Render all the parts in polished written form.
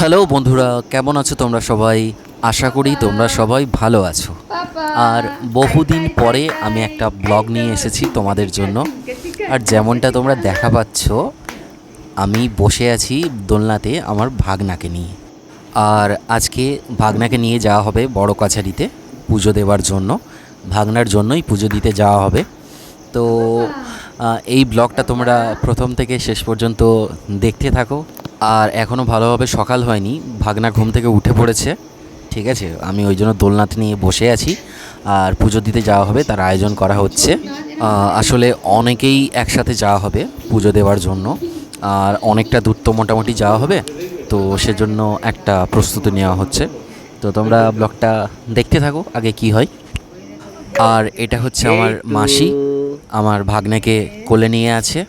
Hello বন্ধুরা, কেমন আছো তোমরা সবাই? আশা করি তোমরা সবাই ভালো আছো। আর বহুদিন পরে আমি একটা ব্লগ নিয়ে এসেছি তোমাদের জন্য। আর যেমনটা তোমরা দেখা পাচ্ছ, আমি বসে আছি দোলনাতে আমার ভাগনাকে নিয়ে। আর আজকে ভাগনাকে নিয়ে যাওয়া হবে বড় কাছারিতে পুজো দেওয়ার জন্য। ভাগনার জন্যই পুজো দিতে যাওয়া হবে। তো এই ব্লগটা তোমরা প্রথম থেকে শেষ পর্যন্ত দেখতে থাকো। আর এখনও ভালোভাবে সকাল হয়নি, ভাগনা ঘুম থেকে উঠে পড়েছে। ঠিক আছে, আমি ওই জন্য দোলনাতে নিয়ে বসে আছি। আর পুজো দিতে যাওয়া হবে, তার আয়োজন করা হচ্ছে। আসলে অনেকেই একসাথে যাওয়া হবে পুজো দেওয়ার জন্য। আর অনেকটা দূর তো মোটামুটি যাওয়া হবে, তো সেজন্য একটা প্রস্তুতি নেওয়া হচ্ছে। তো তোমরা ব্লগটা দেখতে থাকো আগে কি হয়। আর এটা হচ্ছে আমার মাসি, আমার ভাগ্নেকে কোলে নিয়ে আছে।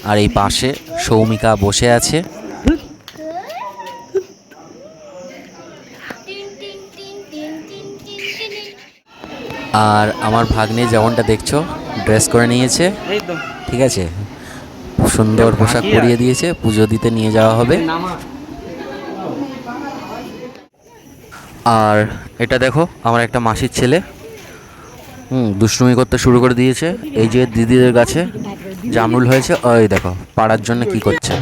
আর এই পাশে সৌমিকা বসে আছে। আর আমার ভাগ্নে যেমনটা দেখছো ড্রেস করে নিয়েছে। ঠিক আছে, সুন্দর পোশাক পরিয়ে দিয়েছে, পুজো দিতে নিয়ে যাওয়া হবে। আর এটা দেখো আমার একটা মাসির ছেলে, দুষ্টুমি করতে শুরু করে দিয়েছে। এই যে দিদিদের গাছে জামরুল হয়েছে, ওই দেখো পাড়ার জন্য কি করছে।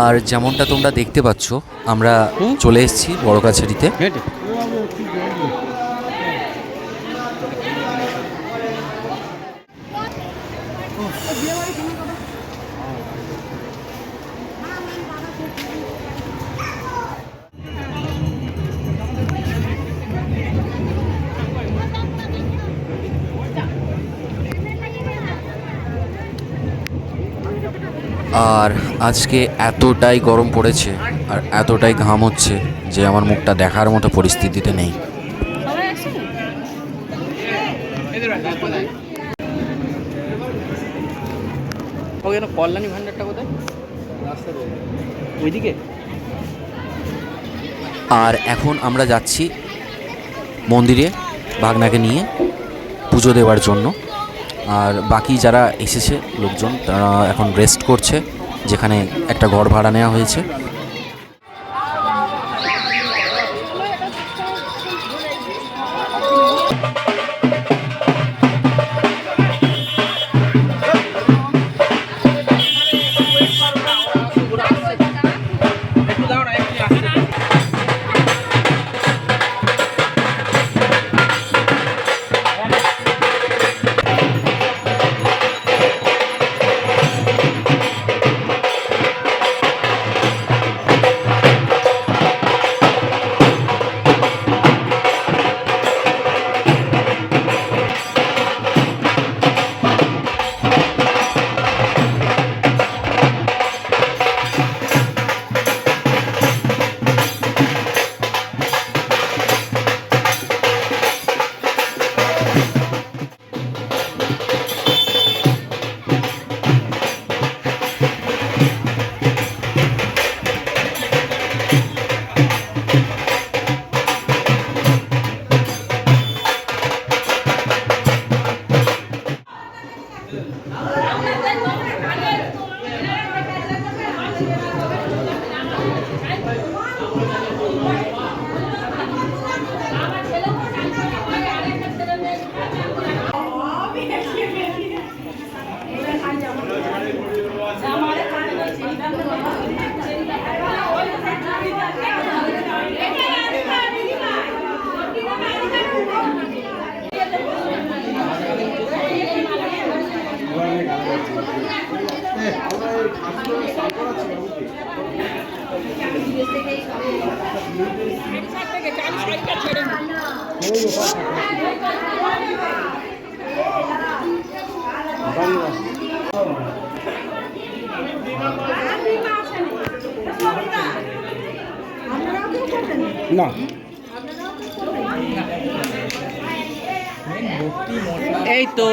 আর যেমনটা তোমরা দেখতে পাচ্ছ, আমরা চলে এসেছি বড় কাছারিতে। আর আজকে এতটাই গরম পড়েছে আর এতটাই ঘাম হচ্ছে যে আমার মুখটা দেখার মতো পরিস্থিতিতে নেই। কল্যাণী ভান্ডারটা কোথায়? ওইদিকে। আর এখন আমরা যাচ্ছি মন্দিরে ভাগনাকে নিয়ে পুজো দেওয়ার জন্য। আর বাকি যারা এসেছে লোকজন, তারা এখন রেস্ট করছে, যেখানে একটা ঘর ভাড়া নেওয়া হয়েছে। না এই তো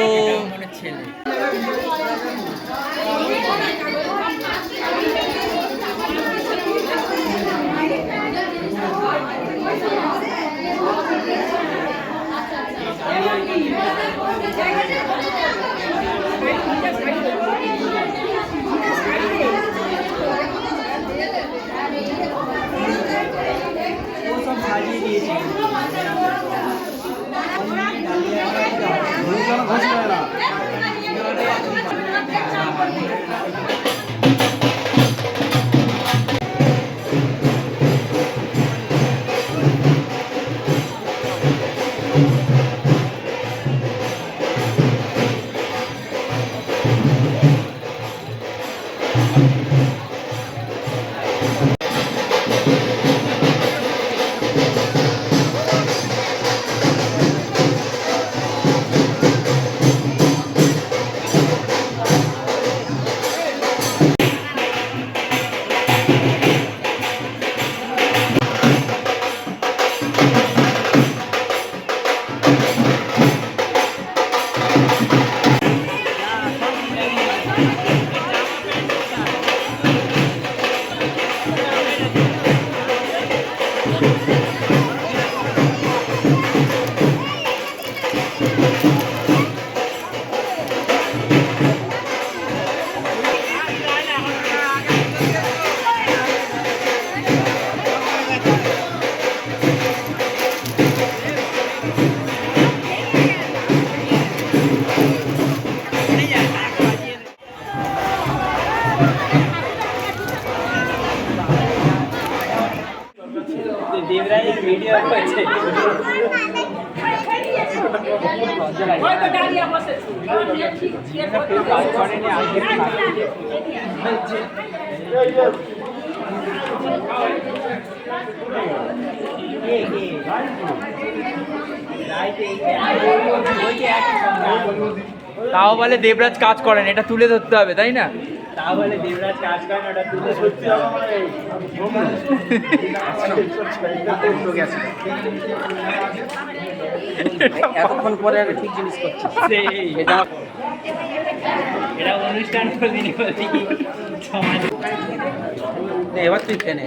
দেবরাজের ভিডিও করছে তাও বলে দেবরাজ কাজ করেন, এটা তুলে ধরতে হবে, তাই না? তাও বলে দেবরাজ কাজ করেন, ওটা তুলে ধরতে হবে। এতক্ষণ পরে আমি ঠিক জিনিস করছি, এটা অনুষ্ঠান দিনে এবার তুই ফেনে